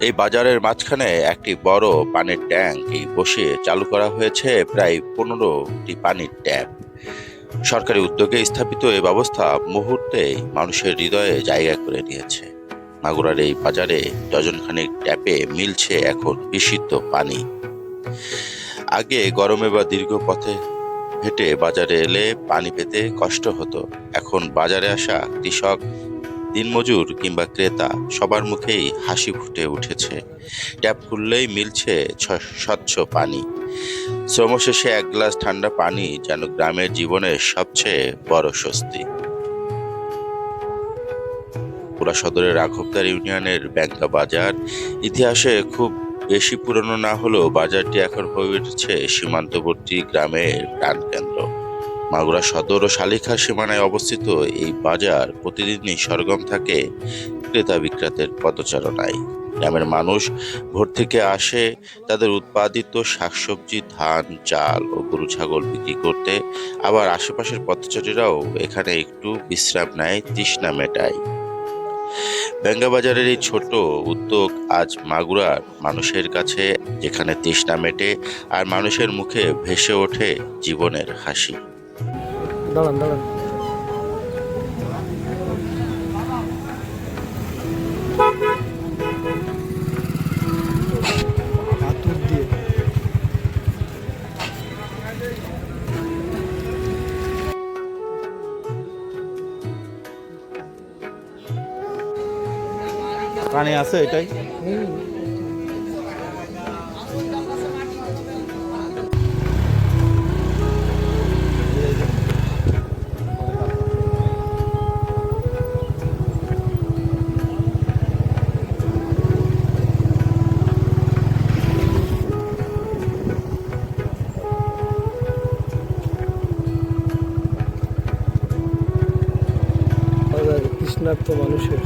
এই বাজারের মাঝখানে একটি বড় পানির ট্যাঙ্ক বসিয়ে চালু করা হয়েছে প্রায় 15টি পানির ট্যাপ। সরকারি উদ্যোগে স্থাপিত এই ব্যবস্থা মুহূর্তেই মানুষের হৃদয়ে জায়গা করে নিয়েছে। মাগুরার এই বাজারে ডজনখানেক ট্যাপে মিলছে এখন বিশুদ্ধ পানি। আগে গরমে বা দীর্ঘ পথে হেঁটে বাজারে এলে পানি পেতে কষ্ট হতো। এখন বাজারে আসা কৃষক, দিনমজুর কিংবা ক্রেতা সবার মুখেই হাসি ফুটে উঠেছে। ট্যাপ খুললেই মিলছে স্বচ্ছ পানি। শ্রম শেষে এক গ্লাস ঠান্ডা পানি যেন গ্রামের জীবনের সবচেয়ে বড় স্বস্তি। পুরা সদরের রাঘবদার ইউনিয়নের ব্যাংকা বাজার ইতিহাসে খুব বেশি পুরনো না হলেও বাজারটি এখন হয়ে উঠেছে সীমান্তবর্তী গ্রামের প্রাণকেন্দ্র। মাগুরা সদর ও শালিখার সীমানায় অবস্থিত এই বাজার প্রতিদিনই সরগম থাকে ক্রেতা বিক্রেতাদের পদচারণায়। গ্রামের মানুষ ভোর থেকে আসে তাদের উৎপাদিত শাকসবজি, ধান, চাল ও গরু ছাগল বিক্রি করতে। আবার আশেপাশের পথচারীরাও এখানে একটু বিশ্রাম নেয়, তৃষ্ণা মেটায়। ব্যাঙ্গা বাজারের এই ছোট উদ্যোগ আজ মাগুরার মানুষের কাছে, যেখানে তৃষ্ণা মেটে আর মানুষের মুখে ভেসে ওঠে জীবনের হাসি। দাঁড়ান দাঁড়ান। আতুর দিয়ে পানি আছে এটাই। তৃষ্ণার্ত মানুষের